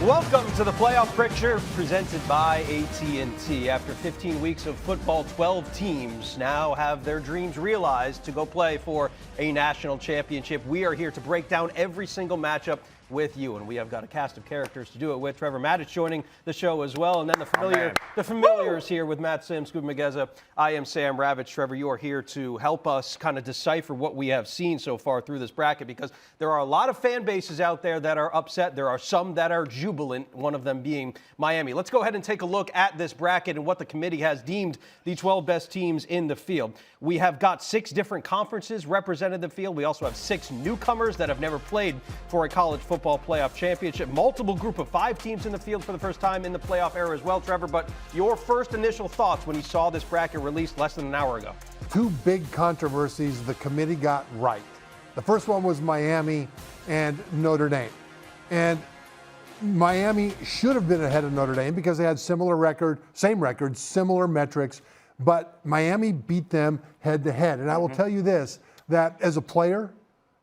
Welcome to the playoff picture presented by AT&T. After 15 weeks of football, 12 teams now have their dreams realized to go play for a national championship. We are here to break down every single matchup with you, and we have got a cast of characters to do it with. Trevor Matich joining the show as well, and then the familiars here with Matt Simms, Skubie Mageza. I am Sam Ravech. Trevor, you are here to help us kind of decipher what we have seen so far through this bracket, because there are a lot of fan bases out there that are upset. There are some that are jubilant, one of them being Miami. Let's go ahead and take a look at this bracket and what the committee has deemed the 12 best teams in the field. We have got 6 different conferences represented in the field. We also have 6 newcomers that have never played for a college football playoff championship. Multiple group of 5 teams in the field for the first time in the playoff era as well, Trevor. But your first initial thoughts when you saw this bracket released less than an hour ago? 2 big controversies the committee got right. The first one was Miami and Notre Dame. And Miami should have been ahead of Notre Dame because they had similar record, same record, similar metrics, but Miami beat them head to head. And I will tell you this, that as a player,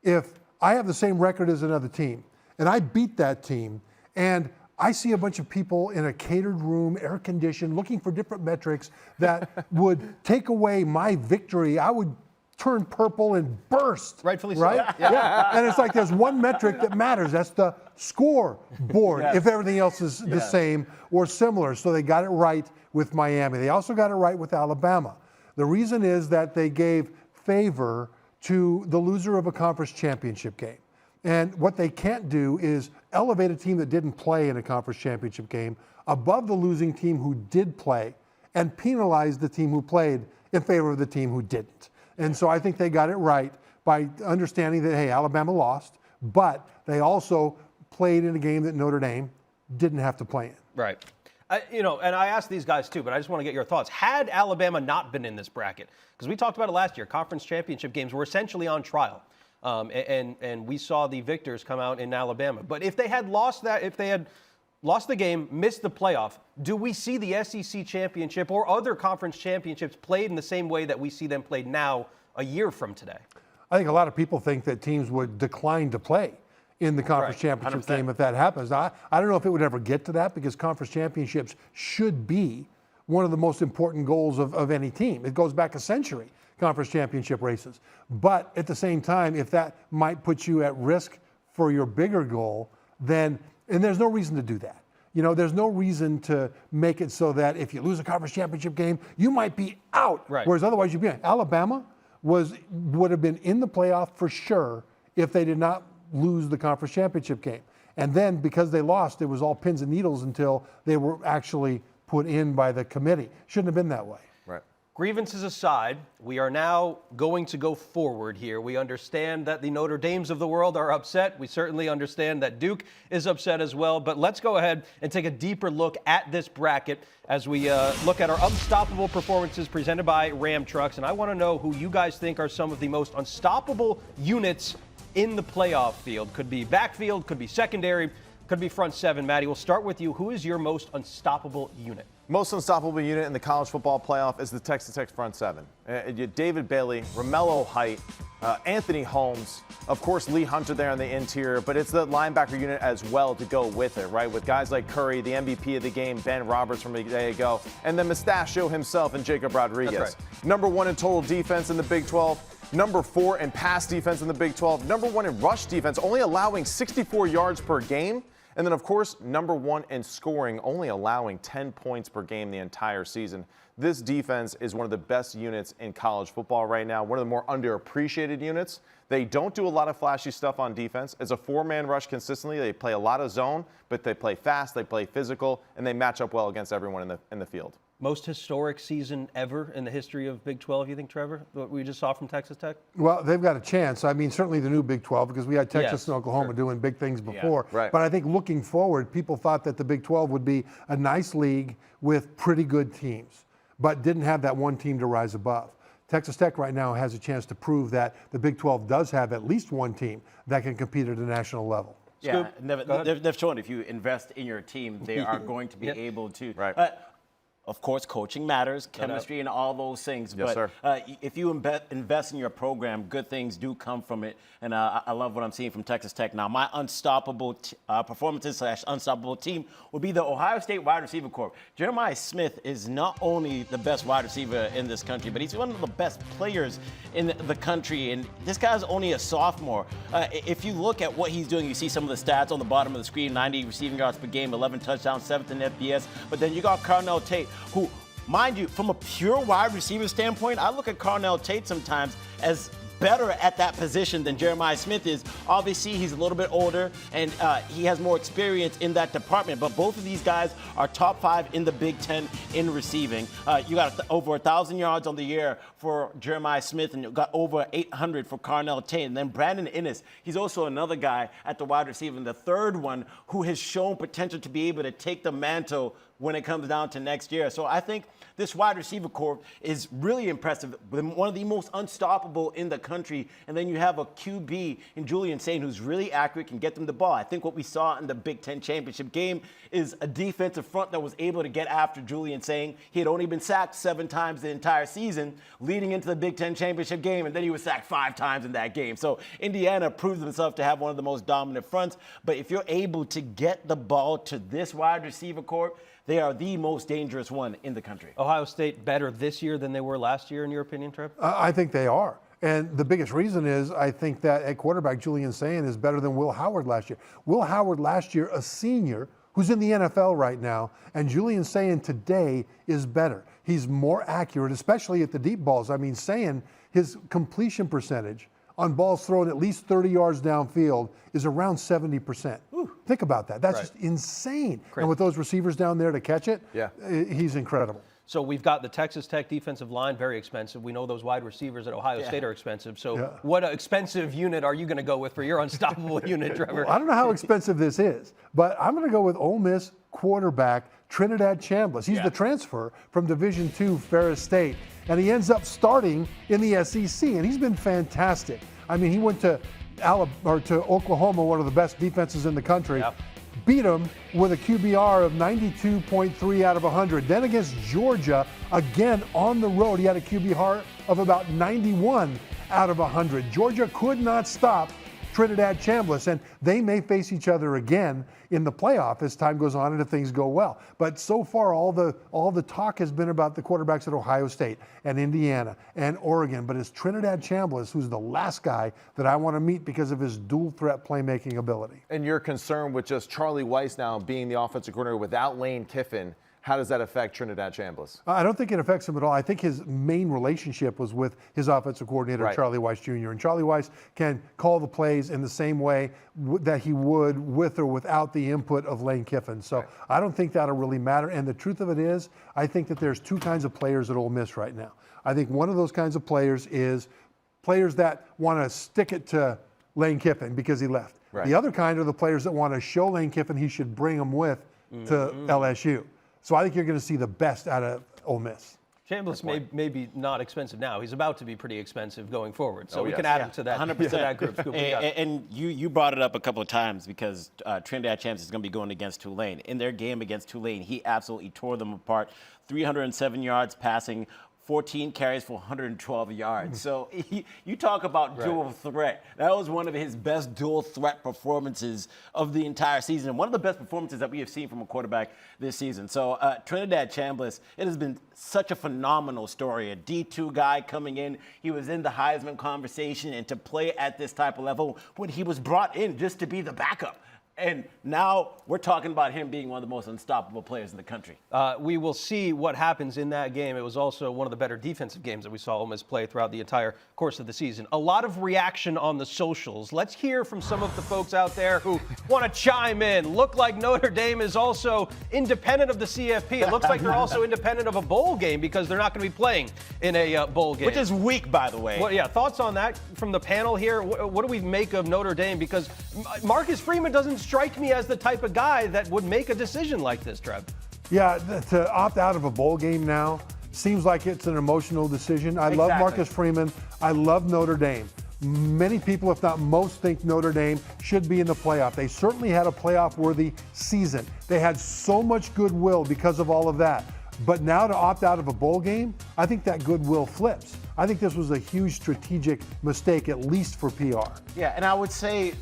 if I have the same record as another team and I beat that team and I see a bunch of people in a catered room, air conditioned, looking for different metrics that would take away my victory, I would turn purple and burst. Rightfully right? so. Yeah. And it's like there's one metric that matters. That's the score board, if everything else is the same or similar. So they got it right with Miami. They also got it right with Alabama. The reason is that they gave favor to the loser of a conference championship game. And what they can't do is elevate a team that didn't play in a conference championship game above the losing team who did play and penalize the team who played in favor of the team who didn't. And so I think they got it right by understanding that, hey, Alabama lost, but they also played in a game that Notre Dame didn't have to play in. Right. And I asked these guys too, but I just want to get your thoughts. Had Alabama not been in this bracket, because we talked about it last year, conference championship games were essentially on trial. And we saw the victors come out in Alabama. But if they had lost the game, missed the playoff, do we see the SEC championship or other conference championships played in the same way that we see them played now a year from today? I think a lot of people think that teams would decline to play in the conference championship 100%. Game if that happens. I don't know if it would ever get to that because conference championships should be one of the most important goals of any team. It goes back a century, conference championship races. But at the same time, if that might put you at risk for your bigger goal, then, and there's no reason to do that. There's no reason to make it so that if you lose a conference championship game, you might be out. Right. Whereas otherwise you'd be in. Alabama would have been in the playoff for sure if they did not lose the conference championship game. And then because they lost, it was all pins and needles until they were actually put in by the committee. Shouldn't have been that way. Right. Grievances aside, we are now going to go forward here. We understand that the Notre Dames of the world are upset. We certainly understand that Duke is upset as well. But let's go ahead and take a deeper look at this bracket as we look at our unstoppable performances presented by Ram Trucks. And I want to know who you guys think are some of the most unstoppable units in the playoff field. Could be backfield, could be secondary, could be front seven. Matty, we'll start with you. Who is your most unstoppable unit? Most unstoppable unit in the college football playoff is the Texas Tech front seven. David Bailey, Romello Height, Anthony Holmes, of course Lee Hunter there on the interior, but it's the linebacker unit as well to go with it, right? With guys like Curry, the MVP of the game, Ben Roberts from a day ago, and then Mustachio himself and Jacob Rodriguez. That's right. Number 1 in total defense in the Big 12. Number 4 in pass defense in the Big 12. Number 1 in rush defense, only allowing 64 yards per game. And then, of course, number 1 in scoring, only allowing 10 points per game the entire season. This defense is one of the best units in college football right now, one of the more underappreciated units. They don't do a lot of flashy stuff on defense. It's a 4-man rush consistently. They play a lot of zone, but they play fast, they play physical, and they match up well against everyone in the field. Most historic season ever in the history of Big 12, you think, Trevor, what we just saw from Texas Tech? Well, they've got a chance. I mean, certainly the new Big 12, because we had Texas and Oklahoma doing big things before. Yeah, right. But I think looking forward, people thought that the Big 12 would be a nice league with pretty good teams, but didn't have that one team to rise above. Texas Tech right now has a chance to prove that the Big 12 does have at least one team that can compete at a national level. Yeah, they've shown if you invest in your team, they are going to be able to. Right. Of course, coaching matters, chemistry, and all those things. Yes, but sir. if you invest in your program, good things do come from it. And I love what I'm seeing from Texas Tech now. My unstoppable performances / unstoppable team will be the Ohio State wide receiver corps. Jeremiah Smith is not only the best wide receiver in this country, but he's one of the best players in the country. And this guy's only a sophomore. If you look at what he's doing, you see some of the stats on the bottom of the screen: 90 receiving yards per game, 11 touchdowns, 7th in FBS. But then you got Carnell Tate, who, mind you, from a pure wide receiver standpoint, I look at Carnell Tate sometimes as better at that position than Jeremiah Smith is. Obviously, he's a little bit older, and he has more experience in that department. But both of these guys are top 5 in the Big Ten in receiving. You got over 1,000 yards on the year for Jeremiah Smith, and you got over 800 for Carnell Tate. And then Brandon Innes, he's also another guy at the wide receiver, and the third one who has shown potential to be able to take the mantle when it comes down to next year. So I think this wide receiver corps is really impressive, one of the most unstoppable in the country. And then you have a QB in Julian Sain who's really accurate, can get them the ball. I think what we saw in the Big Ten championship game is a defensive front that was able to get after Julian Sain. He had only been sacked 7 times the entire season leading into the Big Ten championship game, and then he was sacked 5 times in that game. So Indiana proved themselves to have one of the most dominant fronts. But if you're able to get the ball to this wide receiver corps, they are the most dangerous one in the country. Ohio State better this year than they were last year, in your opinion, Trev? I think they are. And the biggest reason is I think that at quarterback, Julian Sain is better than Will Howard last year. Will Howard last year, a senior, who's in the NFL right now, and Julian Sain today is better. He's more accurate, especially at the deep balls. I mean, Sain, his completion percentage on balls thrown at least 30 yards downfield is around 70%. Ooh. Think about that. That's just insane. Crazy. And with those receivers down there to catch it, yeah, he's incredible. So we've got the Texas Tech defensive line, very expensive. We know those wide receivers at Ohio State are expensive. So what expensive unit are you going to go with for your unstoppable unit, Trevor? Well, I don't know how expensive this is, but I'm going to go with Ole Miss quarterback Trinidad Chambliss. He's the transfer from Division II Ferris State, and he ends up starting in the SEC, and he's been fantastic. I mean, he went to Oklahoma, one of the best defenses in the country. Yep. Beat them with a QBR of 92.3 out of 100. Then against Georgia, again on the road, he had a QBR of about 91 out of 100. Georgia could not stop Trinidad Chambliss, and they may face each other again in the playoff as time goes on and if things go well. But so far, all the talk has been about the quarterbacks at Ohio State and Indiana and Oregon. But it's Trinidad Chambliss who's the last guy that I want to meet because of his dual threat playmaking ability. And you're concerned with just Charlie Weiss now being the offensive coordinator without Lane Kiffin. How does that affect Trinidad Chambliss? I don't think it affects him at all. I think his main relationship was with his offensive coordinator, Charlie Weiss Jr. And Charlie Weiss can call the plays in the same way that he would with or without the input of Lane Kiffin. So I don't think that'll really matter. And the truth of it is, I think that there's 2 kinds of players at Ole Miss right now. I think one of those kinds of players is players that want to stick it to Lane Kiffin because he left. The other kind are the players that want to show Lane Kiffin he should bring them with to LSU. So I think you're going to see the best out of Ole Miss. Chambliss may be not expensive now. He's about to be pretty expensive going forward. So we can add him to that, 100%. To that group. And you brought it up a couple of times because Trinidad Chambliss is going to be going against Tulane. In their game against Tulane, he absolutely tore them apart. 307 yards passing, 14 carries for 112 yards. So you talk about dual threat. That was one of his best dual threat performances of the entire season, and one of the best performances that we have seen from a quarterback this season. So Trinidad Chambliss, it has been such a phenomenal story. A D2 guy coming in, he was in the Heisman conversation, and to play at this type of level when he was brought in just to be the backup. And now we're talking about him being one of the most unstoppable players in the country. We will see what happens in that game. It was also one of the better defensive games that we saw Ole Miss play throughout the entire course of the season. A lot of reaction on the socials. Let's hear from some of the folks out there who want to chime in. Look like Notre Dame is also independent of the CFP. It looks like they're also independent of a bowl game because they're not going to be playing in a bowl game. Which is weak, by the way. Well, yeah, thoughts on that from the panel here? What do we make of Notre Dame? Because Marcus Freeman doesn't strike me as the type of guy that would make a decision like this, Trev. Yeah, to opt out of a bowl game now seems like it's an emotional decision. I love Marcus Freeman. I love Notre Dame. Many people, if not most, think Notre Dame should be in the playoff. They certainly had a playoff-worthy season. They had so much goodwill because of all of that. But now to opt out of a bowl game, I think that goodwill flips. I think this was a huge strategic mistake, at least for PR. Yeah, and I would say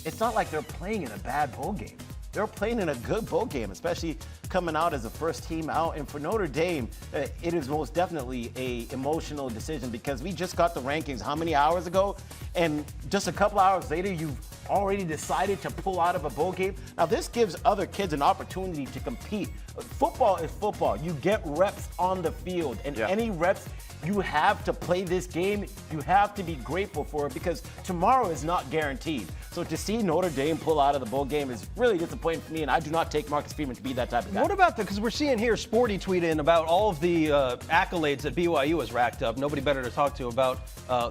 it's not like they're playing in a bad bowl game. They're playing in a good bowl game, especially coming out as the first team out. And for Notre Dame, it is most definitely a emotional decision because we just got the rankings how many hours ago? And just a couple hours later, you've already decided to pull out of a bowl game. Now, this gives other kids an opportunity to compete. Football is football. You get reps on the field, and any reps you have to play this game, you have to be grateful for it because tomorrow is not guaranteed. So to see Notre Dame pull out of the bowl game is really disappointing for me, and I do not take Marcus Freeman to be that type of guy. What about because we're seeing here Sporty tweeting about all of the accolades that BYU has racked up. Nobody better to talk to about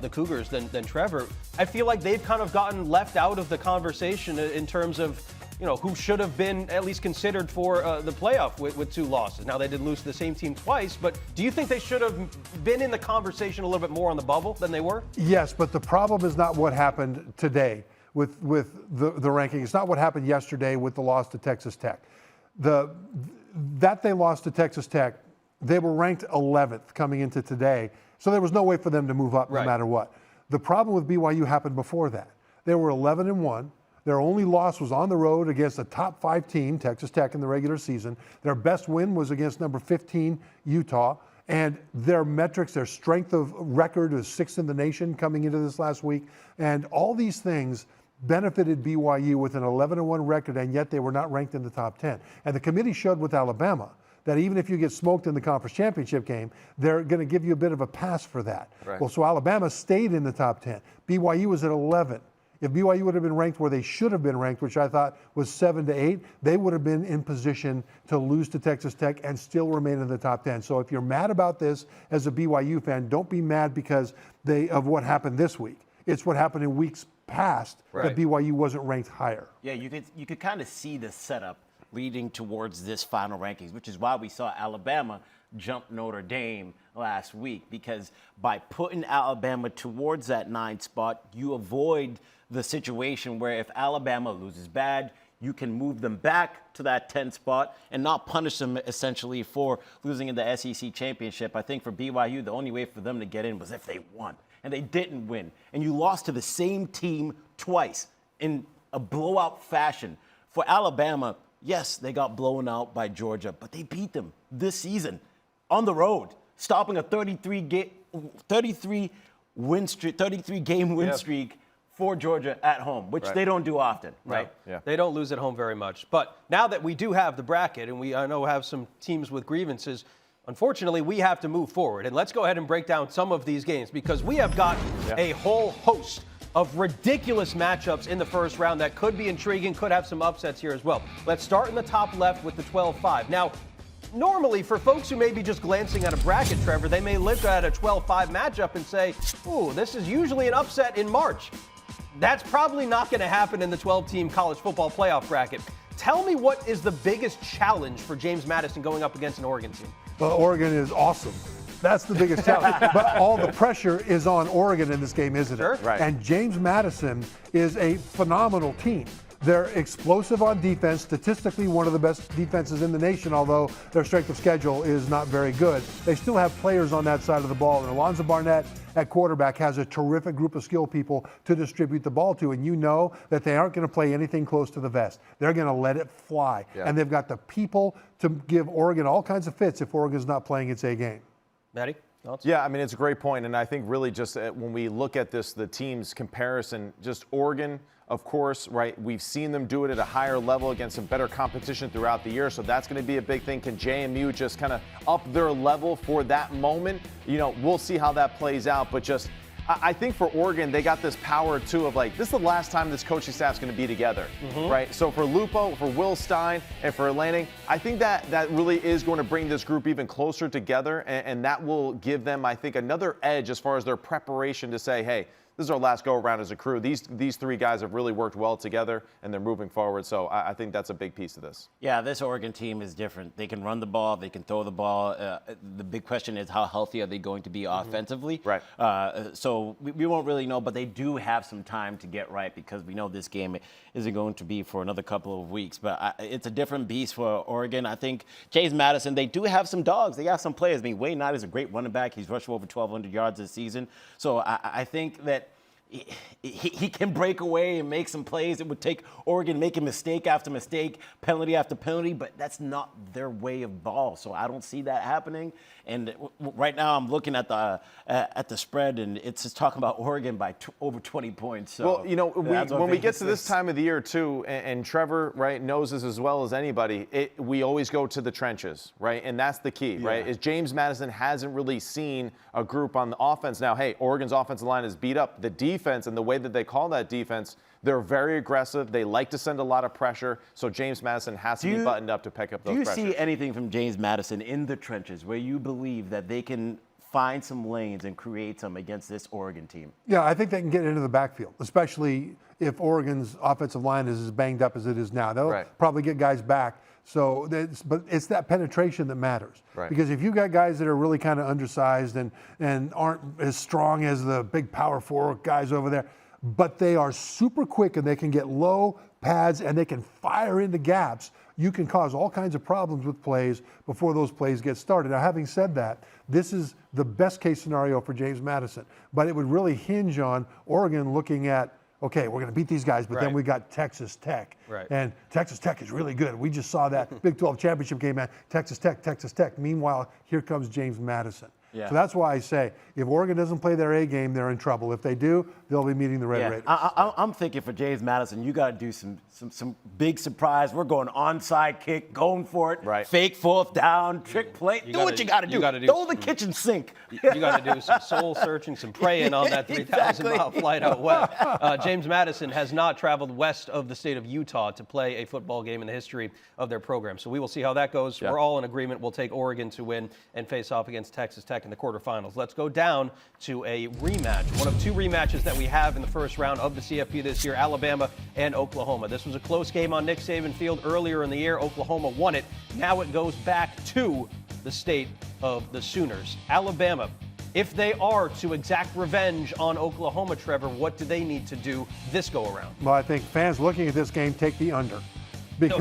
the Cougars than Trevor. I feel like they've kind of gotten left out of the conversation in terms of, you know, who should have been at least considered for the playoff with 2 losses. Now, they did lose to the same team twice, but do you think they should have been in the conversation a little bit more on the bubble than they were? Yes, but the problem is not what happened today with the ranking. It's not what happened yesterday with the loss to Texas Tech. That they lost to Texas Tech, they were ranked 11th coming into today, so there was no way for them to move up no matter what. The problem with BYU happened before that. They were 11-1. Their only loss was on the road against a top 5 team, Texas Tech, in the regular season. Their best win was against number 15, Utah. And their metrics, their strength of record is 6th in the nation coming into this last week. And all these things benefited BYU with an 11-1 record, and yet they were not ranked in the top 10. And the committee showed with Alabama that even if you get smoked in the conference championship game, they're going to give you a bit of a pass for that. Well, so Alabama stayed in the top 10. BYU was at 11. If BYU would have been ranked where they should have been ranked, which I thought was 7 to 8, they would have been in position to lose to Texas Tech and still remain in the top 10. So if you're mad about this as a BYU fan, don't be mad because of what happened this week. It's what happened in weeks past that BYU wasn't ranked higher. Yeah, you could kind of see the setup leading towards this final rankings, which is why we saw Alabama jump Notre Dame last week, because by putting Alabama towards that 9th spot, you avoid the situation where if Alabama loses bad, you can move them back to that 10th spot and not punish them essentially for losing in the SEC championship. I think for BYU, the only way for them to get in was if they won, and they didn't win. And you lost to the same team twice in a blowout fashion. For Alabama, yes, they got blown out by Georgia, but they beat them this season on the road, stopping a 33-game win streak for Georgia at home, which they don't do often, right? They don't lose at home very much. But now that we do have the bracket, and I know have some teams with grievances, unfortunately, we have to move forward. And let's go ahead and break down some of these games because we have got a whole host of ridiculous matchups in the first round that could be intriguing, could have some upsets here as well. Let's start in the top left with the 12-5. Now, normally, for folks who may be just glancing at a bracket, Trevor, they may look at a 12-5 matchup and say, ooh, this is usually an upset in March. That's probably not going to happen in the 12-team college football playoff bracket. Tell me what is the biggest challenge for James Madison going up against an Oregon team? Well, Oregon is awesome. That's the biggest challenge. But all the pressure is on Oregon in this game, isn't it? And James Madison is a phenomenal team. They're explosive on defense, statistically one of the best defenses in the nation, although their strength of schedule is not very good. They still have players on that side of the ball, and Alonzo Barnett at quarterback has a terrific group of skill people to distribute the ball to, and you know that they aren't going to play anything close to the vest. They're going to let it fly, and they've got the people to give Oregon all kinds of fits if Oregon's not playing its A game. Natty? Thoughts? Yeah, I mean, it's a great point, and I think really just when we look at this, the teams comparison, just Oregon, of course, right, we've seen them do it at a higher level against some better competition throughout the year, so that's going to be a big thing. Can JMU just kind of up their level for that moment? You know, we'll see how that plays out, but just I think for Oregon, they got this power, too, of like, this is the last time this coaching staff's going to be together, right? So for Lupo, for Will Stein, and for Lanning, I think that really is going to bring this group even closer together, and that will give them, I think, another edge as far as their preparation to say, hey, this is our last go around as a crew. These three guys have really worked well together, and they're moving forward. So I think that's a big piece of this. Yeah, this Oregon team is different. They can run the ball, they can throw the ball. The big question is how healthy are they going to be offensively? Right. So we won't really know, but they do have some time to get right because we know this game isn't going to be for another couple of weeks. But it's a different beast for Oregon. I think James Madison, they do have some dogs. They got some players. I mean, Wayne Knight is a great running back. He's rushed for over 1,200 yards this season. So I think that he can break away and make some plays. It would take Oregon making mistake after mistake, penalty after penalty, but that's not their way of ball. So I don't see that happening. And right now I'm looking at the spread, and it's just talking about Oregon by over 20 points. So well, you know, when we get to this time of the year too, and Trevor, right, knows this as well as anybody, we always go to the trenches, right? And that's the key, right? Is James Madison hasn't really seen a group on the offense. Now, hey, Oregon's offensive line is beat up. The defense and the way that they call that defense, they're very aggressive. They like to send a lot of pressure. So James Madison has to be buttoned up to pick up those pressures. Do you see anything from James Madison in the trenches where you believe that they can find some lanes and create some against this Oregon team? Yeah, I think they can get into the backfield, especially if Oregon's offensive line is as banged up as it is now. They'll probably get guys back. So, but it's that penetration that matters. Right. Because if you've got guys that are really kind of undersized and aren't as strong as the big power 4 guys over there, but they are super quick and they can get low pads and they can fire into gaps, you can cause all kinds of problems with plays before those plays get started. Now, having said that, this is the best case scenario for James Madison, but it would really hinge on Oregon looking at, okay, we're going to beat these guys, but then we got Texas Tech. Right. And Texas Tech is really good. We just saw that Big 12 championship game at Texas Tech. Meanwhile, here comes James Madison. Yeah. So that's why I say, if Oregon doesn't play their A game, they're in trouble. If they do, they'll be meeting the Red Raiders. I'm thinking for James Madison, you got to do some big surprise. We're going onside kick, going for it, fake 4th down, trick play. Do what you got to do. Throw the kitchen sink. You got to do some soul searching, some praying on that 3,000-mile flight out west. James Madison has not traveled west of the state of Utah to play a football game in the history of their program. So we will see how that goes. We're all in agreement. We'll take Oregon to win and face off against Texas Tech in the quarterfinals. Let's go down to a rematch. One of 2 rematches that we have in the first round of the CFP this year, Alabama and Oklahoma. This was a close game on Nick Saban Field earlier in the year. Oklahoma won it. Now it goes back to the state of the Sooners. Alabama, if they are to exact revenge on Oklahoma, Trevor, what do they need to do this go around? Well, I think fans looking at this game take the under. Because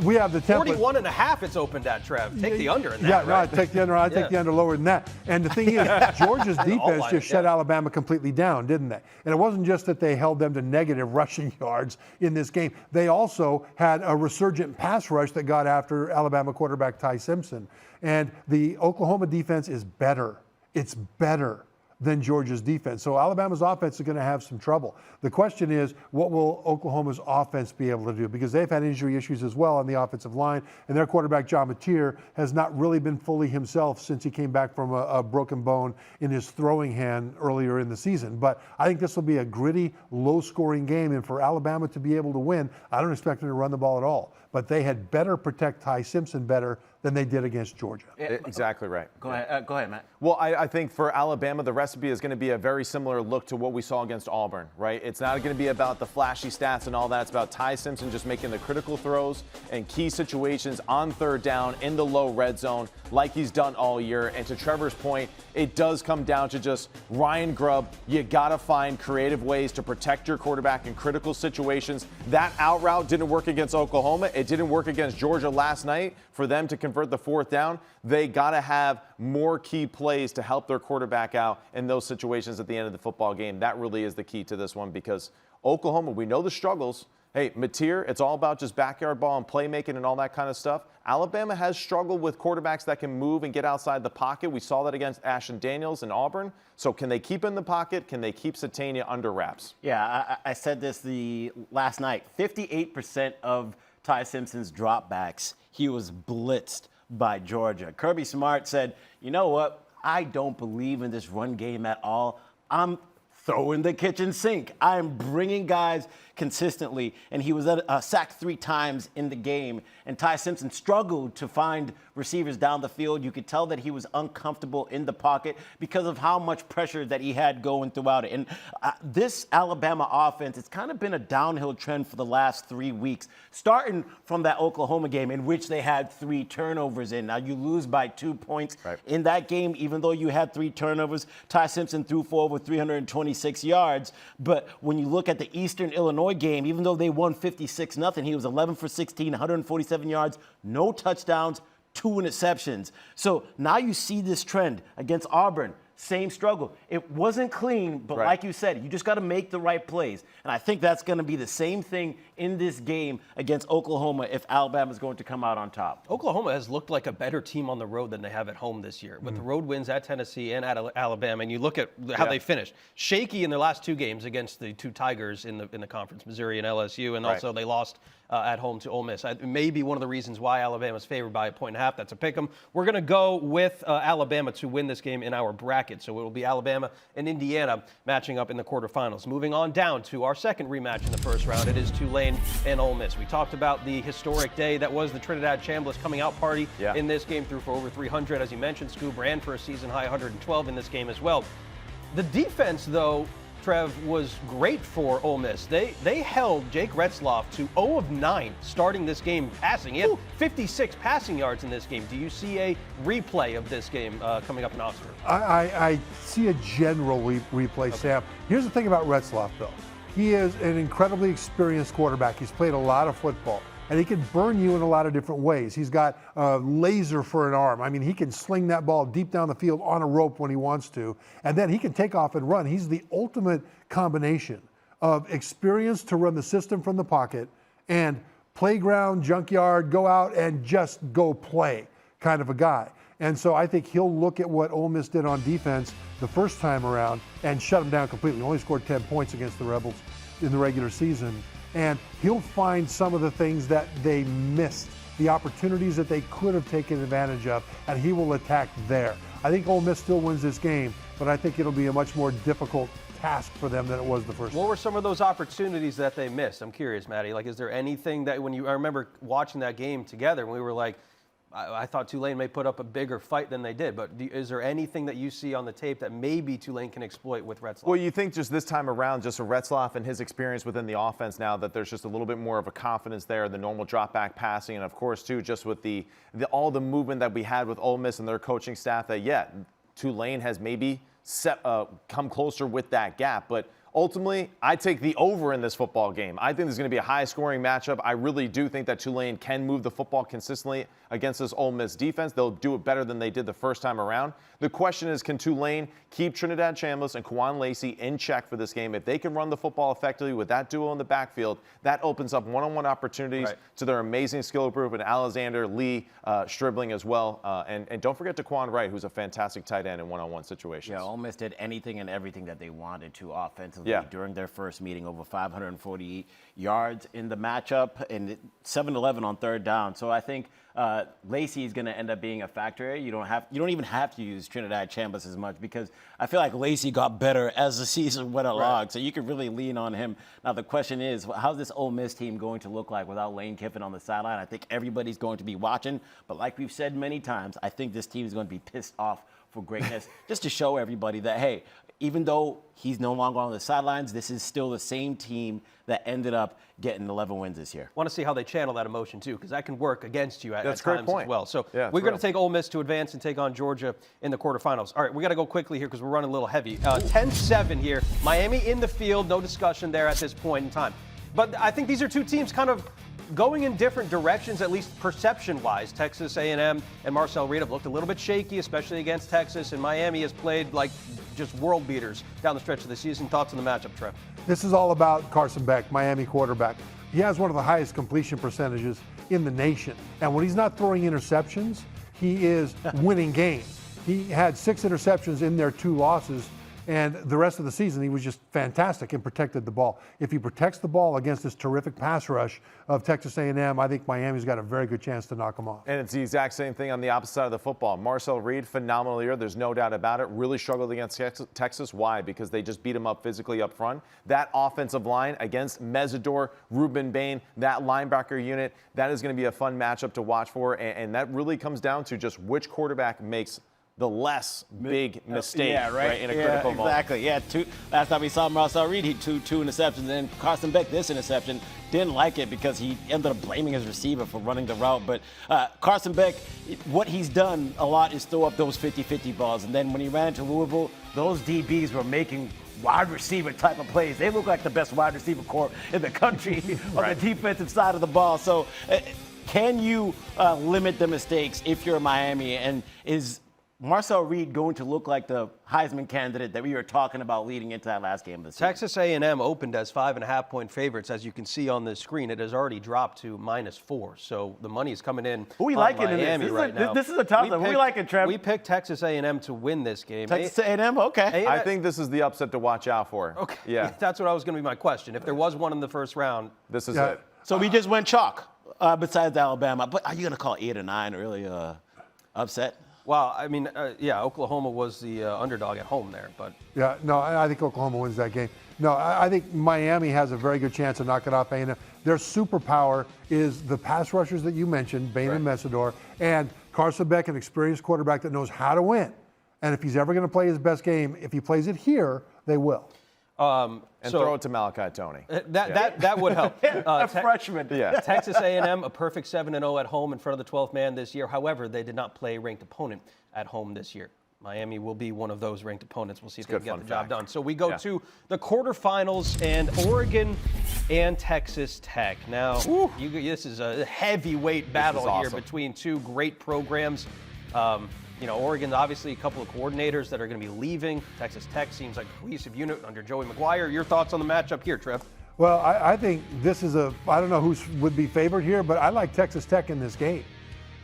we have the template. 41.5 it's opened at, Trev. Take the under in that. I take the under. I take the under lower than that. And the thing is, Georgia's defense just shut Alabama completely down, didn't they? And it wasn't just that they held them to negative rushing yards in this game. They also had a resurgent pass rush that got after Alabama quarterback Ty Simpson. And the Oklahoma defense is better. It's better than Georgia's defense. So Alabama's offense is going to have some trouble. The question is, what will Oklahoma's offense be able to do? Because they've had injury issues as well on the offensive line, and their quarterback, John Mateer, has not really been fully himself since he came back from a broken bone in his throwing hand earlier in the season. But I think this will be a gritty, low-scoring game, and for Alabama to be able to win, I don't expect them to run the ball at all. But they had better protect Ty Simpson better than they did against Georgia. Exactly right. Go ahead, Matt. Well, I think for Alabama, the recipe is going to be a very similar look to what we saw against Auburn, right? It's not going to be about the flashy stats and all that. It's about Ty Simpson just making the critical throws and key situations on 3rd down in the low red zone like he's done all year. And to Trevor's point, it does come down to just Ryan Grubb. You got to find creative ways to protect your quarterback in critical situations. That out route didn't work against Oklahoma. It didn't work against Georgia last night. For them to convert the 4th down, they got to have more key plays to help their quarterback out in those situations at the end of the football game. That really is the key to this one because Oklahoma, we know the struggles. Hey, Mateer, it's all about just backyard ball and playmaking and all that kind of stuff. Alabama has struggled with quarterbacks that can move and get outside the pocket. We saw that against Ashton Daniels in Auburn. So can they keep in the pocket? Can they keep Satania under wraps? Yeah, I said this last night. 58% of Ty Simpson's dropbacks, he was blitzed by Georgia. Kirby Smart said, you know what? I don't believe in this run game at all. I'm throwing the kitchen sink. I'm bringing guys consistently, and he was sacked 3 times in the game. And Ty Simpson struggled to find receivers down the field. You could tell that he was uncomfortable in the pocket because of how much pressure that he had going throughout it. And this Alabama offense, it's kind of been a downhill trend for the last 3 weeks, starting from that Oklahoma game in which they had 3 turnovers in. Now, you lose by 2 points in that game, even though you had 3 turnovers. Ty Simpson threw for over 326 yards. But when you look at the Eastern Illinois game, even though they won 56-0, he was 11 for 16, 147 yards, no touchdowns, 2 interceptions. So now you see this trend against Auburn. Same struggle. It wasn't clean, but like you said, you just got to make the right plays. And I think that's going to be the same thing in this game against Oklahoma if Alabama's going to come out on top. Oklahoma has looked like a better team on the road than they have at home this year, with the road wins at Tennessee and at Alabama. And you look at how they finished. Shaky in their last 2 games against the 2 Tigers in the conference, Missouri and LSU, and also they lost at home to Ole Miss. Maybe one of the reasons why Alabama's favored by 1.5. That's a pick 'em. We're going to go with Alabama to win this game in our bracket. So it will be Alabama and Indiana matching up in the quarterfinals. Moving on down to our second rematch in the first round. It is Tulane and Ole Miss. We talked about the historic day that was the Trinidad Chambliss coming out party in this game. Threw for over 300, as you mentioned. Scoob ran for a season high 112 in this game as well. The defense, though, Trev, was great for Ole Miss. They held Jake Retzloff to 0 of 9 starting this game passing. He had 56 passing yards in this game. Do you see a replay of this game coming up in Oxford? I see a general replay, Sam. Here's the thing about Retzloff, though. He is an incredibly experienced quarterback. He's played a lot of football, and he can burn you in a lot of different ways. He's got a laser for an arm. I mean, he can sling that ball deep down the field on a rope when he wants to, and then he can take off and run. He's the ultimate combination of experience to run the system from the pocket and playground, junkyard, go out and just go play kind of a guy. And so I think he'll look at what Ole Miss did on defense the first time around and shut them down completely. Only scored 10 points against the Rebels in the regular season. And he'll find some of the things that they missed, the opportunities that they could have taken advantage of, and he will attack there. I think Ole Miss still wins this game, but I think it'll be a much more difficult task for them than it was the first time. What were some of those opportunities that they missed? I'm curious, Matty. Like, is there anything that I remember watching that game together, and we were like, I thought Tulane may put up a bigger fight than they did, but is there anything that you see on the tape that maybe Tulane can exploit with Retzloff? Well, you think just this time around, just a Retzloff and his experience within the offense now, that there's just a little bit more of a confidence there, the normal drop back passing, and of course too, just with all the movement that we had with Ole Miss and their coaching staff, that Tulane has maybe come closer with that gap, but ultimately, I take the over in this football game. I think there's going to be a high-scoring matchup. I really do think that Tulane can move the football consistently against this Ole Miss defense. They'll do it better than they did the first time around. The question is, can Tulane keep Trinidad Chambliss and Quan Lacey in check for this game? If they can run the football effectively with that duo in the backfield, that opens up one-on-one opportunities to their amazing skill group and Alexander, Lee, Stribling as well. And don't forget Daquan Wright, who's a fantastic tight end in one-on-one situations. Yeah, Ole Miss did anything and everything that they wanted to offensively during their first meeting, over 548 yards in the matchup and 7-11 on third down. So I think Lacey is going to end up being a factor here. You don't even have to use Trinidad Chambliss as much, because I feel like Lacey got better as the season went along. So you can really lean on him. Now the question is, how's this Ole Miss team going to look like without Lane Kiffin on the sideline? I think everybody's going to be watching, but like we've said many times, I think this team is going to be pissed off for greatness, just to show everybody that, hey, even though he's no longer on the sidelines, this is still the same team that ended up getting 11 wins this year. Want to see how they channel that emotion, too, because that can work against you at times point as well. So we're going to take Ole Miss to advance and take on Georgia in the quarterfinals. All right, we got to go quickly here because we're running a little heavy. 10-7 here. Miami in the field. No discussion there at this point in time. But I think these are two teams kind of going in different directions, at least perception-wise. Texas A&M and Marcel Reed have looked a little bit shaky, especially against Texas, and Miami has played like just world beaters down the stretch of the season. Thoughts on the matchup, Trev? This is all about Carson Beck, Miami quarterback. He has one of the highest completion percentages in the nation, and when he's not throwing interceptions, he is winning games. He had 6 interceptions in their 2 losses And the rest of the season, he was just fantastic and protected the ball. If he protects the ball against this terrific pass rush of Texas A&M, I think Miami's got a very good chance to knock them off. And it's the exact same thing on the opposite side of the football. Marcel Reed, phenomenal year. There's no doubt about it. Really struggled against Texas. Why? Because they just beat him up physically up front. That offensive line against Mesidor, Ruben Bain, that linebacker unit, that is going to be a fun matchup to watch for. And that really comes down to just which quarterback makes the less big mistake in a critical moment. Exactly. Yeah, last time we saw Marcel Reed, he two interceptions. And then Carson Beck, this interception, didn't like it because he ended up blaming his receiver for running the route. But Carson Beck, what he's done a lot is throw up those 50-50 balls. And then when he ran into Louisville, those DBs were making wide receiver type of plays. They look like the best wide receiver corps in the country on the defensive side of the ball. So can you limit the mistakes if you're Miami? And is Marcel Reed going to look like the Heisman candidate that we were talking about leading into that last game of the season? Texas A&M opened as 5.5-point favorites. As you can see on the screen, it has already dropped to -4. So the money is coming in. Who we on liking in Miami this? right now. This is a tough one. Who we liking, Trev? We picked Texas A&M to win this game. Texas A&M? Okay. I think this is the upset to watch out for. Okay. Yeah. That's what was going to be my question. If there was one in the first round. This is it. So we just went chalk besides Alabama. But are you going to call 8 or 9 really upset? Well, I mean, Oklahoma was the underdog at home there, but. Yeah, no, I think Oklahoma wins that game. No, I think Miami has a very good chance of knocking off A&M. Their superpower is the pass rushers that you mentioned, Bain and Mesidor, and Carson Beck, an experienced quarterback that knows how to win. And if he's ever going to play his best game, if he plays it here, they will. And throw it to Malachi Tony. That would help. A freshman. Yeah. Texas A&M, a perfect 7-0 at home in front of the 12th man this year. However, they did not play a ranked opponent at home this year. Miami will be one of those ranked opponents. We'll see if they can get the job done. So we go to the quarterfinals and Oregon and Texas Tech. Now, this is a heavyweight battle here between two great programs. Oregon's obviously a couple of coordinators that are going to be leaving. Texas Tech seems like a cohesive unit under Joey McGuire. Your thoughts on the matchup here, Trev? Well, I think this is I don't know who would be favored here, but I like Texas Tech in this game.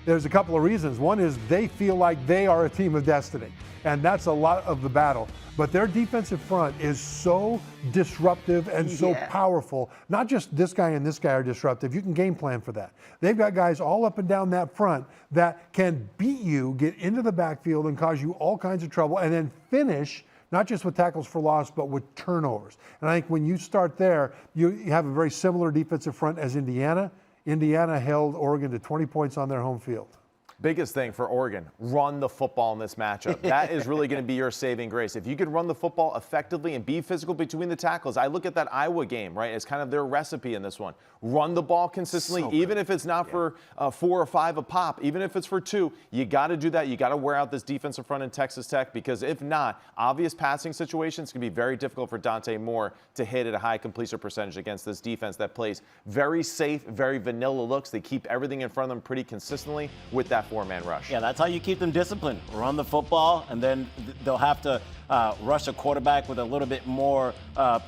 There's a couple of reasons. One is they feel like they are a team of destiny, and that's a lot of the battle. But their defensive front is so disruptive and so powerful. Not just this guy and this guy are disruptive. You can game plan for that. They've got guys all up and down that front that can beat you, get into the backfield, and cause you all kinds of trouble, and then finish not just with tackles for loss, but with turnovers. And I think when you start there, you have a very similar defensive front as Indiana. Indiana held Oregon to 20 points on their home field. Biggest thing for Oregon, run the football in this matchup. That is really going to be your saving grace. If you can run the football effectively and be physical between the tackles, I look at that Iowa game, right, as kind of their recipe in this one. Run the ball consistently, even if it's not for 4 or 5 a pop, even if it's for 2, you got to do that. You got to wear out this defensive front in Texas Tech, because if not, obvious passing situations can be very difficult for Dante Moore to hit at a high completion percentage against this defense that plays very safe, very vanilla looks. They keep everything in front of them pretty consistently with that 4-man rush. Yeah, that's how you keep them disciplined. Run the football, and then they'll have to rush a quarterback with a little bit more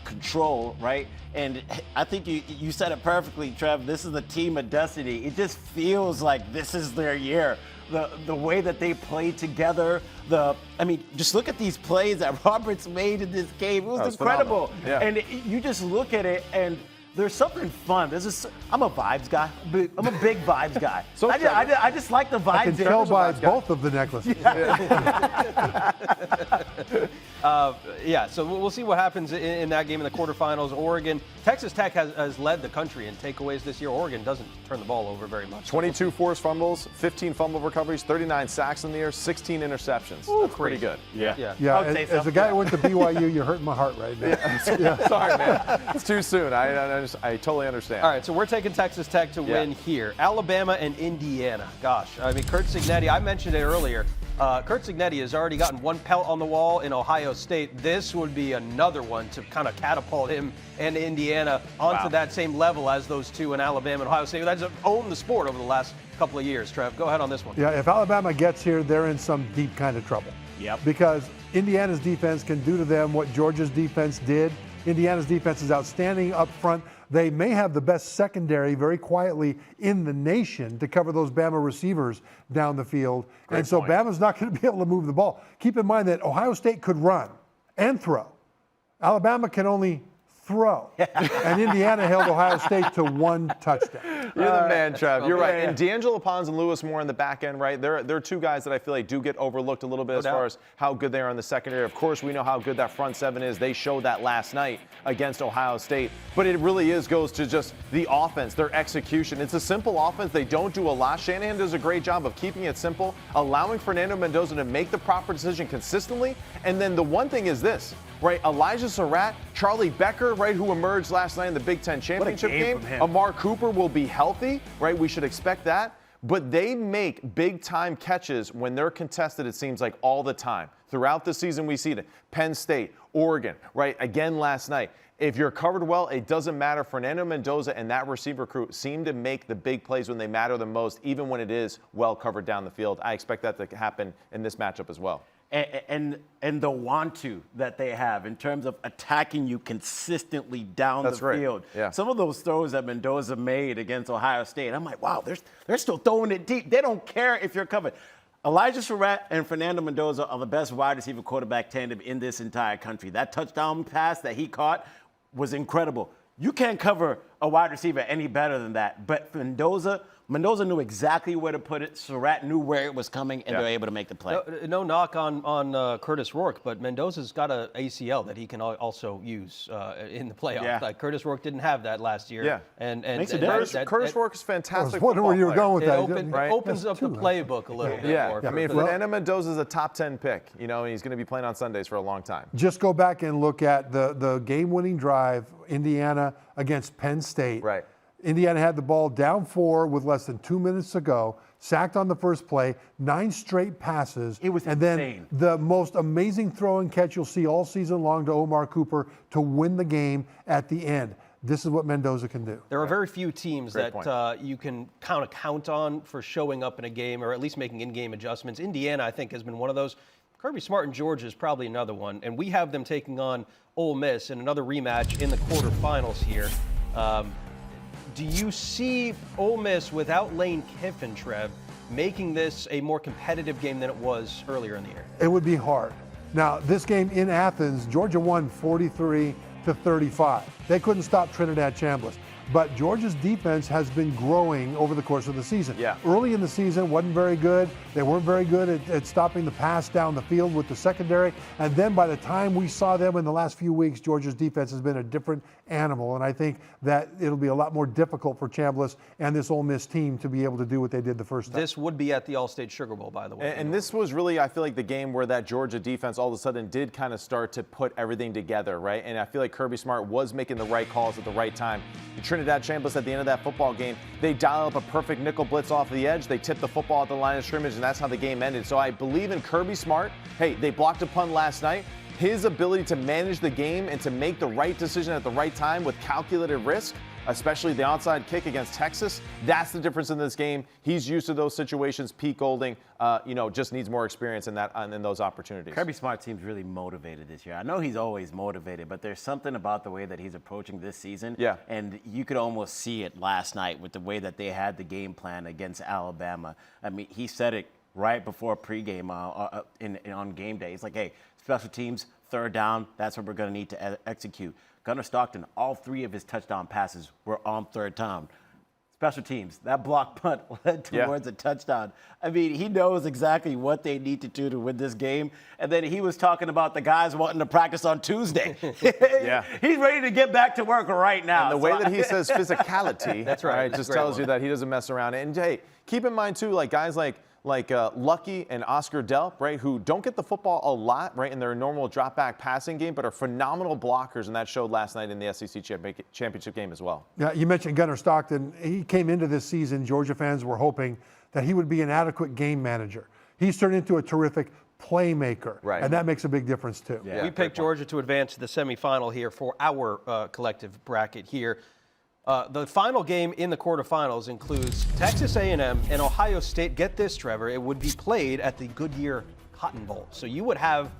control, right? And I think you said it perfectly, Trev. This is a team of destiny. It just feels like this is their year. The way that they play together, just look at these plays that Roberts made in this game. It was incredible. Yeah. And you just look at it, and there's something fun. I'm a vibes guy. I'm a big vibes guy. I just like the vibes. I can tell by both of the necklaces. So we'll see what happens in that game in the quarterfinals. Oregon, Texas Tech has led the country in takeaways this year. Oregon doesn't turn the ball over very much. 22 forced fumbles, 15 fumble recoveries, 39 sacks in the air, 16 interceptions. That's pretty good. Yeah. As a guy who went to BYU, you're hurting my heart right now. Sorry, man. It's too soon. I totally understand. All right, so we're taking Texas Tech to win here. Alabama and Indiana. Gosh, I mean, Curt Cignetti, I mentioned it earlier. Curt Cignetti has already gotten one pelt on the wall in Ohio State. This would be another one to kind of catapult him and Indiana onto that same level as those two in Alabama and Ohio State. That's owned the sport over the last couple of years. Trev, go ahead on this one. Yeah, if Alabama gets here, they're in some deep kind of trouble. Yep. Because Indiana's defense can do to them what Georgia's defense did. Indiana's defense is outstanding up front. They may have the best secondary very quietly in the nation to cover those Bama receivers down the field. Bama's not going to be able to move the ball. Keep in mind that Ohio State could run, and throw. Alabama can only throw. And Indiana held Ohio State to 1 touchdown. You're the man, Trev. You're right. And D'Angelo Pons and Lewis Moore in the back end, right? They're two guys that I feel like do get overlooked a little bit as far as how good they are in the secondary. Of course, we know how good that front seven is. They showed that last night against Ohio State. But it really goes to just the offense, their execution. It's a simple offense. They don't do a lot. Shanahan does a great job of keeping it simple, allowing Fernando Mendoza to make the proper decision consistently. And then the one thing is this, right? Elijah Surratt, Charlie Becker, right, who emerged last night in the Big Ten championship game. Amar Cooper will be healthy, right? We should expect that. But they make big-time catches when they're contested, it seems like, all the time. Throughout the season, we see it. Penn State, Oregon, right? Again last night. If you're covered well, it doesn't matter. Fernando Mendoza and that receiver crew seem to make the big plays when they matter the most, even when it is well covered down the field. I expect that to happen in this matchup as well. And the want to that they have in terms of attacking you consistently down the field. Yeah. Some of those throws that Mendoza made against Ohio State, I'm like, wow, they're still throwing it deep. They don't care if you're covered. Elijah Surratt and Fernando Mendoza are the best wide receiver quarterback tandem in this entire country. That touchdown pass that he caught was incredible. You can't cover a wide receiver any better than that. But Mendoza knew exactly where to put it. Surratt knew where it was coming, and they're able to make the play. No knock on Curtis Rourke, but Mendoza's got an ACL that he can also use in the playoffs. Yeah. Like Curtis Rourke didn't have that last year. Yeah. And Makes a difference. Curtis Rourke is fantastic. I was wondering where you were going with that. It opens up the playbook a little bit more. I mean, Fernando Mendoza is a top 10 pick, and he's going to be playing on Sundays for a long time. Just go back and look at the game-winning drive, Indiana against Penn State. Right. Indiana had the ball down 4 with less than 2 minutes to go, sacked on the first play, 9 straight passes. It was and insane. Then the most amazing throw and catch you'll see all season long to Omar Cooper to win the game at the end. This is what Mendoza can do. There are very few teams Great that you can count on for showing up in a game or at least making in-game adjustments. Indiana, I think, has been one of those. Kirby Smart and Georgia is probably another one. And we have them taking on Ole Miss in another rematch in the quarterfinals here. Do you see Ole Miss without Lane Kiffin, Trev, making this a more competitive game than it was earlier in the year? It would be hard. Now, this game in Athens, Georgia won 43-35. They couldn't stop Trinidad Chambliss. But Georgia's defense has been growing over the course of the season. Yeah. Early in the season, wasn't very good. They weren't very good at stopping the pass down the field with the secondary. And then by the time we saw them in the last few weeks, Georgia's defense has been a different animal. And I think that it'll be a lot more difficult for Chambliss and this Ole Miss team to be able to do what they did the first time. This would be at the All-State Sugar Bowl, by the way. And this was really, I feel like, the game where that Georgia defense all of a sudden did kind of start to put everything together, right? And I feel like Kirby Smart was making the right calls at the right time. Trinidad Chambliss at the end of that football game, they dial up a perfect nickel blitz off the edge. They tip the football at the line of scrimmage, and that's how the game ended. So I believe in Kirby Smart. Hey, they blocked a punt last night. His ability to manage the game and to make the right decision at the right time with calculated risk, especially the onside kick against Texas, that's the difference in this game. He's used to those situations. Pete Golding, just needs more experience in that in those opportunities. Kirby Smart seems really motivated this year. I know he's always motivated, but there's something about the way that he's approaching this season. Yeah. And you could almost see it last night with the way that they had the game plan against Alabama. I mean, he said it right before pregame on game day. He's like, hey, special teams, third down, that's what we're going to need to execute. Gunnar Stockton, all 3 of his touchdown passes were on third down. Special teams, that block punt led towards a touchdown. I mean, he knows exactly what they need to do to win this game. And then he was talking about the guys wanting to practice on Tuesday. Yeah. He's ready to get back to work right now. And the way that he says physicality, That's right. just tells you that he doesn't mess around. And hey, keep in mind too, like guys like Lucky and Oscar Delp, right, who don't get the football a lot, right, in their normal drop-back passing game, but are phenomenal blockers, and that showed last night in the SEC championship game as well. Yeah, you mentioned Gunnar Stockton. He came into this season, Georgia fans were hoping that he would be an adequate game manager. He's turned into a terrific playmaker, right, and that makes a big difference too. Yeah, we picked Georgia to advance to the semifinal here for our collective bracket here. The final game in the quarterfinals includes Texas A&M and Ohio State. Get this, Trevor, it would be played at the Goodyear Cotton Bowl. So you would have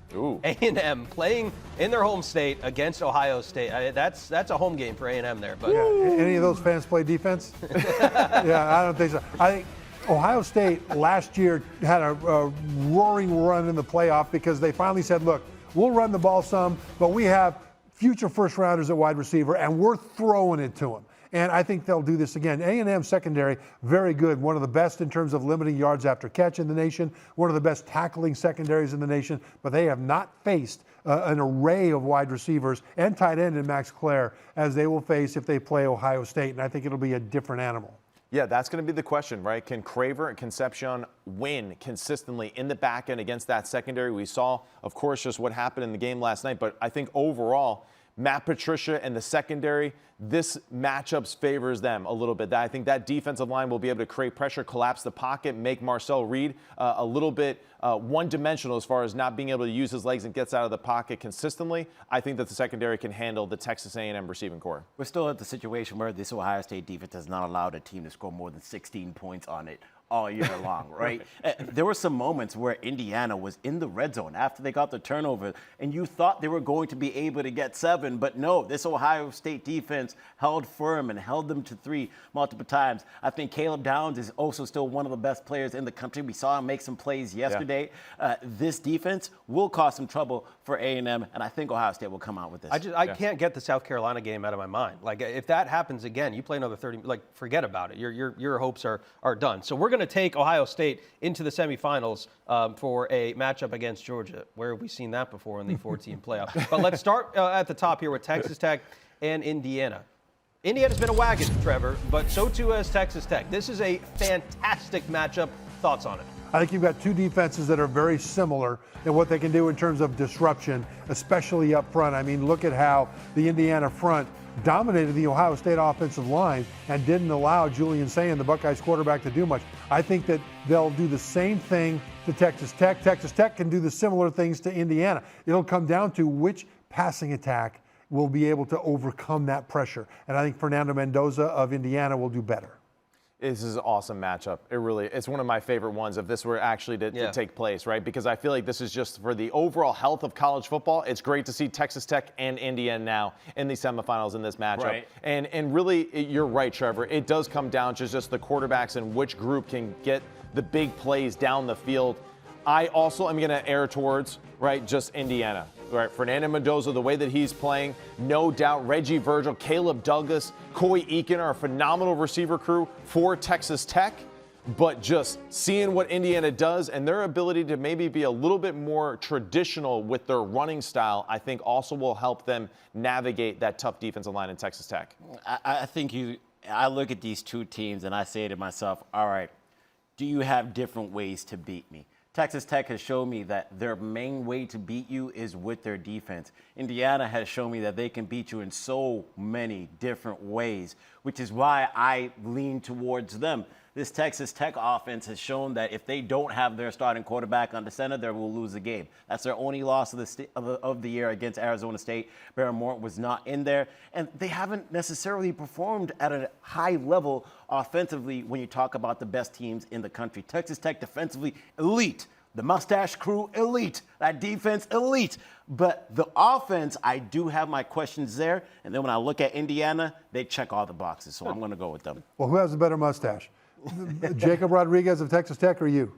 A&M playing in their home state against Ohio State. That's a home game for A&M there. But Any of those fans play defense? Yeah, I don't think so. I think Ohio State last year had a roaring run in the playoff because they finally said, look, We'll run the ball some, but we have future first-rounders at wide receiver, and we're throwing it to them. And I think they'll do this again. A&M secondary, very good. One of the best in terms of limiting yards after catch in the nation. One of the best tackling secondaries in the nation. But they have not faced an array of wide receivers and tight end in Max Clare as they will face if they play Ohio State. And I think it'll be a different animal. Yeah, that's going to be the question, right? Can Craver and Concepcion win consistently in the back end against that secondary? We saw, of course, just what happened in the game last night. But I think overall, Matt Patricia and the secondary, this matchup favors them a little bit. I think that defensive line will be able to create pressure, collapse the pocket, make Marcel Reed a little bit one-dimensional as far as not being able to use his legs and gets out of the pocket consistently. I think that the secondary can handle the Texas A&M receiving core. We're still at the situation where this Ohio State defense has not allowed a team to score more than 16 points on it all year long, right? There were some moments where Indiana was in the red zone after they got the turnover, and you thought they were going to be able to get 7, but no, this Ohio State defense held firm and held them to 3 multiple times. I think Caleb Downs is also still one of the best players in the country. We saw him make some plays yesterday. Yeah. This defense will cause some trouble for A&M, and I think Ohio State will come out with this. I can't get the South Carolina game out of my mind. Like, if that happens again, you play another 30, like, forget about it. Your hopes are done. So we're going to take Ohio State into the semifinals for a matchup against Georgia. Where have we seen that before in the 14 playoff? But let's start at the top here with Texas Tech and Indiana. Indiana's been a wagon, Trevor, but so too has Texas Tech. This is a fantastic matchup. Thoughts on it? I think you've got two defenses that are very similar in what they can do in terms of disruption, especially up front. I mean, look at how the Indiana front dominated the Ohio State offensive line and didn't allow Julian Sayin, the Buckeyes quarterback, to do much. I think that they'll do the same thing to Texas Tech. Texas Tech can do the similar things to Indiana. It'll come down to which passing attack will be able to overcome that pressure. And I think Fernando Mendoza of Indiana will do better. This is an awesome matchup. It's one of my favorite ones if this were actually to take place, right? Because I feel like this is just for the overall health of college football. It's great to see Texas Tech and Indiana now in the semifinals in this matchup. Right. And really, you're right, Trevor. It does come down to just the quarterbacks and which group can get the big plays down the field. I also am going to err towards, right, just Indiana. Right, Fernando Mendoza, the way that he's playing, no doubt. Reggie Virgil, Caleb Douglas, Coy Eakin are a phenomenal receiver crew for Texas Tech. But just seeing what Indiana does and their ability to maybe be a little bit more traditional with their running style, I think also will help them navigate that tough defensive line in Texas Tech. I think I look at these two teams and I say to myself, all right, do you have different ways to beat me? Texas Tech has shown me that their main way to beat you is with their defense. Indiana has shown me that they can beat you in so many different ways, which is why I lean towards them. This Texas Tech offense has shown that if they don't have their starting quarterback under center, they will lose the game. That's their only loss of the year against Arizona State. Barrymore was not in there, and they haven't necessarily performed at a high level offensively when you talk about the best teams in the country. Texas Tech defensively, elite. The mustache crew, elite. That defense, elite. But the offense, I do have my questions there. And then when I look at Indiana, they check all the boxes. So I'm going to go with them. Well, who has a better mustache? Jacob Rodriguez of Texas Tech or you?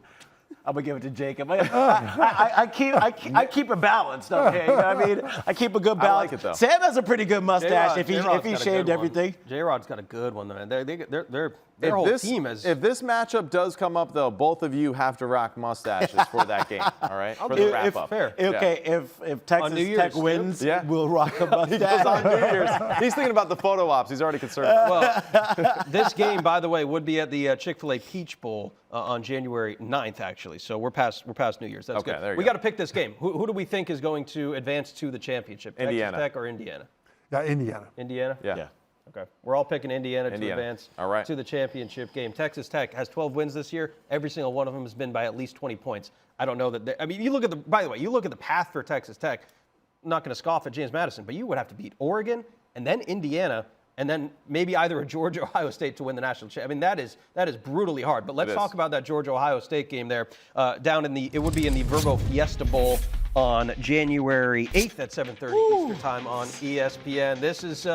I'm gonna give it to Jacob. I keep it balanced. Okay, you know what I mean? I keep a good balance. I like it though. Sam has a pretty good mustache if he shaved everything. J-Rod's got a good one, man. Their whole team is. If this matchup does come up, though, both of you have to rock mustaches for that game. All right, for the wrap up. Fair. Okay, if Texas Tech wins, we'll rock a mustache. He goes on New Year's. He's thinking about the photo ops. He's already concerned. Well, this game, by the way, would be at the Chick-fil-A Peach Bowl on January 9th, actually. So we're past New Year's. That's okay, good. There you we go. got to pick this game. Who do we think is going to advance to the championship? Indiana. Texas Tech or Indiana? Yeah, Indiana. Indiana? Yeah. Okay. We're all picking Indiana to advance to the championship game. Texas Tech has 12 wins this year. Every single one of them has been by at least 20 points. I don't know that you look at by the way, you look at the path for Texas Tech. I'm not going to scoff at James Madison, but you would have to beat Oregon and then Indiana and then maybe either a Georgia or Ohio State to win the national championship. I mean, that is brutally hard. But let's talk about that Georgia-Ohio State game there it would be in the Verbo Fiesta Bowl on January 8th at 7:30 Eastern Time on ESPN. This is,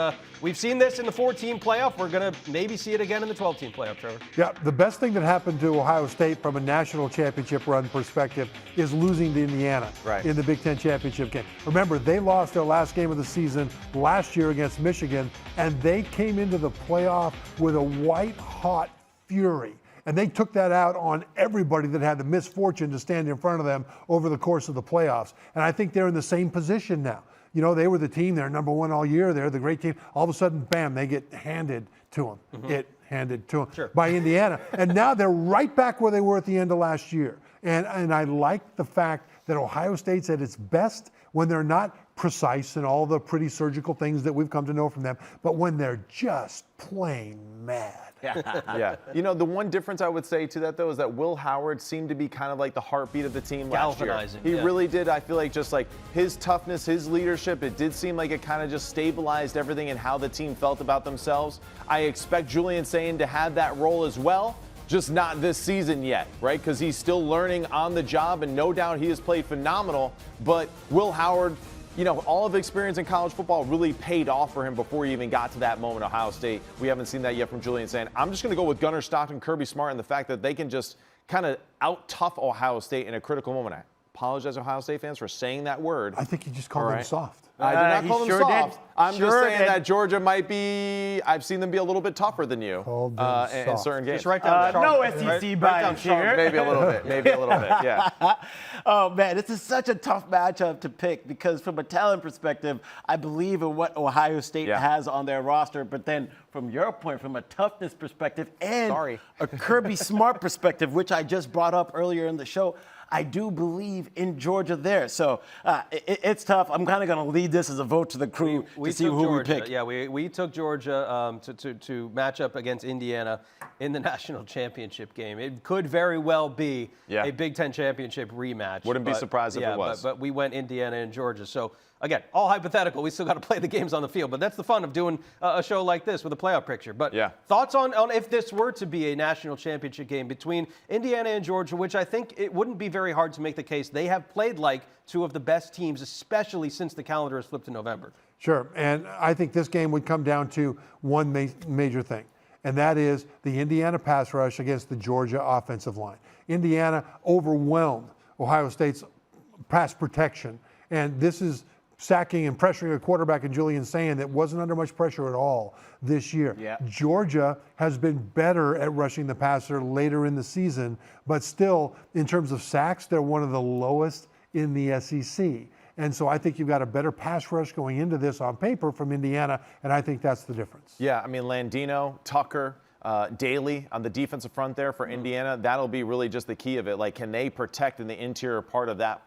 we've seen this in the 4-team playoff. We're going to maybe see it again in the 12-team playoff, Trevor. Yeah, the best thing that happened to Ohio State from a national championship run perspective is losing to Indiana in the Big Ten championship game. Remember, they lost their last game of the season last year against Michigan, and they came into the playoff with a white-hot fury. And they took that out on everybody that had the misfortune to stand in front of them over the course of the playoffs. And I think they're in the same position now. You know, they were the team, they're number one all year, they're the great team. All of a sudden, bam, they get handed to them. Handed to them by Indiana. And now they're right back where they were at the end of last year. And I like the fact that Ohio State's at its best when they're not precise and all the pretty surgical things that we've come to know from them, but when they're just plain mad. Yeah. You know, the one difference I would say to that, though, is that Will Howard seemed to be kind of like the heartbeat of the team last year. Galvanizing. He really did. I feel like just like his toughness, his leadership, it did seem like it kind of just stabilized everything and how the team felt about themselves. I expect Julian Sayin to have that role as well, just not this season yet, right? Because he's still learning on the job, and no doubt he has played phenomenal. But Will Howard, you know, all of the experience in college football really paid off for him before he even got to that moment at Ohio State. We haven't seen that yet from Julian Sayin. I'm just going to go with Gunnar Stockton, Kirby Smart, and the fact that they can just kind of out-tough Ohio State in a critical moment. I apologize, Ohio State fans, for saying that word. I think you just called them soft. I did not call them sure soft. did. I'm Sure just saying did. that Georgia might be, I've seen them be a little bit tougher than you in certain games. Just write down No Charlotte, SEC bias here. Maybe a little bit, yeah. Oh, man, this is such a tough matchup to pick because from a talent perspective, I believe in what Ohio State has on their roster. But then from your point, from a toughness perspective and a Kirby Smart perspective, which I just brought up earlier in the show, I do believe in Georgia there. So it's tough. I'm kind of going to lead this as a vote to the crew to see who Georgia. we pick. Yeah, we took Georgia to match up against Indiana in the national championship game. It could very well be a Big Ten championship rematch. Wouldn't be surprised if it was. But we went Indiana and Georgia. So, again, all hypothetical. We still got to play the games on the field. But that's the fun of doing a show like this with a playoff picture. But thoughts on if this were to be a national championship game between Indiana and Georgia, which I think it wouldn't be very hard to make the case. They have played like two of the best teams, especially since the calendar has flipped to November. Sure, and I think this game would come down to one major thing, and that is the Indiana pass rush against the Georgia offensive line. Indiana overwhelmed Ohio State's pass protection, and this is sacking and pressuring a quarterback in Julian Sayin that wasn't under much pressure at all this year. Georgia has been better at rushing the passer later in the season, but still, in terms of sacks, they're one of the lowest in the SEC. And so I think you've got a better pass rush going into this on paper from Indiana, and I think that's the difference. Yeah, I mean, Landino, Tucker, Daly on the defensive front there for Indiana, that'll be really just the key of it. Like, can they protect in the interior part of that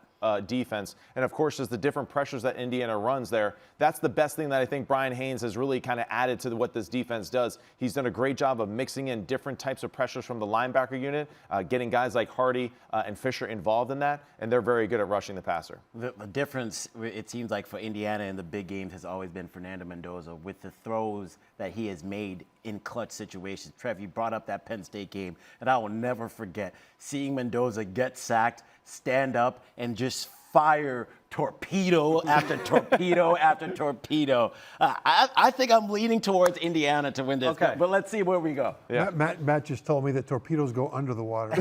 defense? And of course, just the different pressures that Indiana runs there. That's the best thing that I think Brian Haynes has really kind of added to what this defense does. He's done a great job of mixing in different types of pressures from the linebacker unit, getting guys like Hardy and Fisher involved in that, and they're very good at rushing the passer. The difference, it seems like, for Indiana in the big games has always been Fernando Mendoza with the throws that he has made in clutch situations. Trev, you brought up that Penn State game, and I will never forget seeing Mendoza get sacked, stand up, and just fire torpedo after torpedo after torpedo. I think I'm leaning towards Indiana to win this, but let's see where we go. Yeah. Matt just told me that torpedoes go under the water.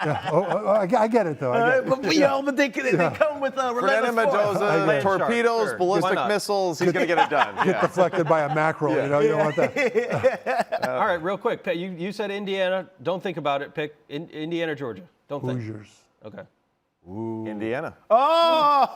I get it, though. But they come with Fernando relentless Mendoza, torpedoes, ballistic missiles, he's going to get it done. Get deflected by a mackerel, you know, you don't want that. All right, real quick. You said Indiana. Don't think about it. Pick Indiana, Georgia. Don't think. Hoosiers. Okay. Ooh. Indiana. Oh!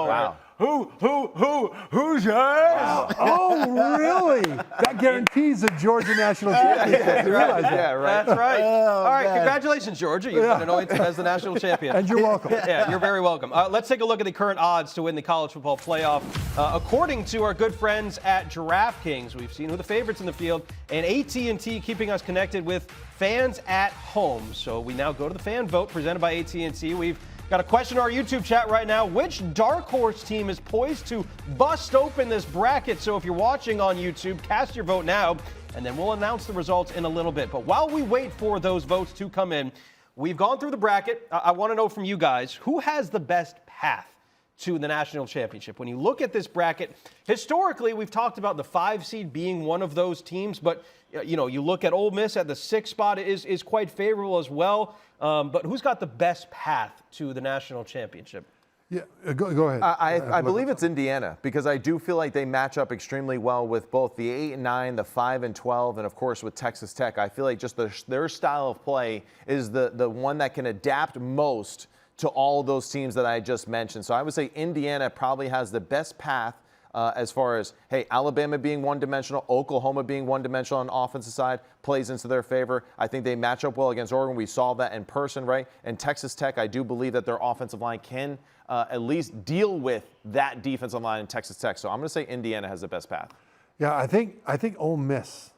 Wow. Hoosiers? Wow. Oh, really? That guarantees a Georgia national championship. You realize that? Yeah, right. That's right. All right, congratulations, Georgia. You've been anointed as the national champion. And you're welcome. Yeah, you're very welcome. Let's take a look at the current odds to win the college football playoff. According to our good friends at DraftKings, we've seen who the favorites in the field, and AT&T keeping us connected with fans at home. So we now go to the fan vote presented by AT&T. We've got a question in our YouTube chat right now. Which dark horse team is poised to bust open this bracket? So if you're watching on YouTube, cast your vote now, and then we'll announce the results in a little bit. But while we wait for those votes to come in, we've gone through the bracket. I want to know from you guys, who has the best path to the national championship? When you look at this bracket, historically, we've talked about the 5 seed being one of those teams, but you look at Ole Miss at the 6th spot is quite favorable as well. But who's got the best path to the national championship? Yeah, go ahead. I believe it's Indiana, because I do feel like they match up extremely well with both the 8 and 9, the 5 and 12, and of course with Texas Tech. I feel like just their style of play is the one that can adapt most to all of those teams that I just mentioned. So I would say Indiana probably has the best path as far as, hey, Alabama being one-dimensional, Oklahoma being one-dimensional on the offensive side plays into their favor. I think they match up well against Oregon. We saw that in person, right? And Texas Tech, I do believe that their offensive line can at least deal with that defensive line in Texas Tech. So I'm going to say Indiana has the best path. Yeah, I think Ole Miss,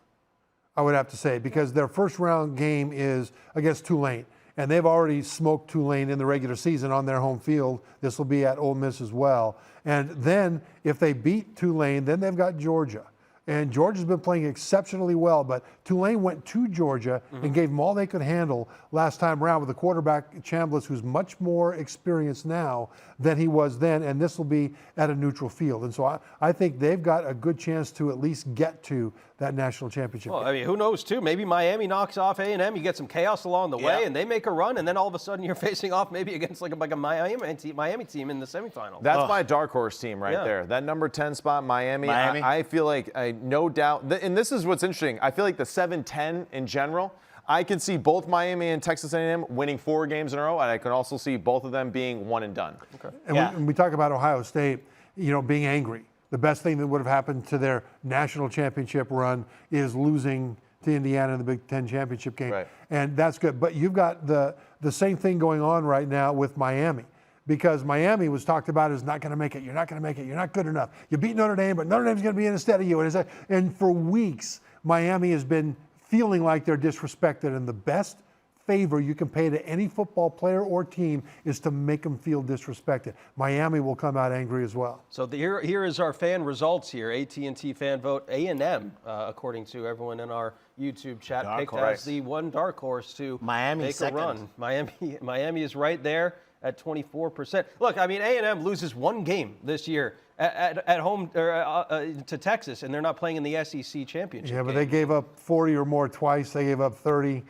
I would have to say, because their first round game is against Tulane. And they've already smoked Tulane in the regular season on their home field. This will be at Ole Miss as well. And then if they beat Tulane, then they've got Georgia. And Georgia's been playing exceptionally well, but Tulane went to Georgia and gave them all they could handle last time around with a quarterback, Chambliss, who's much more experienced now than he was then, and this will be at a neutral field. And so I think they've got a good chance to at least get to that national championship. Well, I mean, who knows, too? Maybe Miami knocks off A&M. You get some chaos along the way, and they make a run, and then all of a sudden you're facing off maybe against like a Miami team in the semifinal. That's my dark horse team right there. That number 10 spot, Miami. I feel like, no doubt, and this is what's interesting. I feel like the 7-10 in general, I can see both Miami and Texas A&M winning 4 games in a row, and I can also see both of them being one and done. Okay. And when we talk about Ohio State, being angry. The best thing that would have happened to their national championship run is losing to Indiana in the Big Ten championship game. Right. And that's good. But you've got the same thing going on right now with Miami, because Miami was talked about as not going to make it. You're not going to make it. You're not good enough. You beat Notre Dame, but Notre Dame's going to be in instead of you. And for weeks, Miami has been feeling like they're disrespected, and the best favor you can pay to any football player or team is to make them feel disrespected. Miami will come out angry as well. So here is our fan results here. AT&T fan vote A&M, according to everyone in our YouTube chat, picked as the one dark horse to make a run. Miami is right there at 24%. Look, I mean, A&M loses one game this year at home to Texas, and they're not playing in the SEC championship. Yeah, but they gave up 40 or more twice. They gave up 30.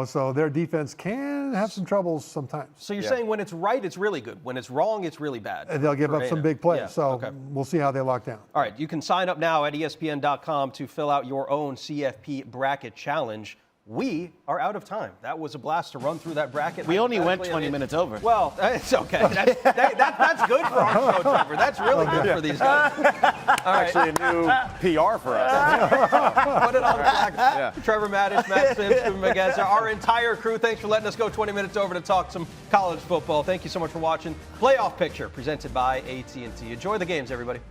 So their defense can have some troubles sometimes. So you're saying when it's right, it's really good. When it's wrong, it's really bad. And they'll give up some big plays. We'll see how they lock down. All right, you can sign up now at ESPN.com to fill out your own CFP bracket challenge. We are out of time. That was a blast to run through that bracket. We only went 20 minutes over. Well, it's okay. That's good for our show, Trevor. That's really good for these guys. All right. Actually, a new PR for us. Put it on the flag. Trevor Matich, Matt Simms, Skubie Mageza, our entire crew. Thanks for letting us go 20 minutes over to talk some college football. Thank you so much for watching. Playoff Picture presented by AT&T. Enjoy the games, everybody.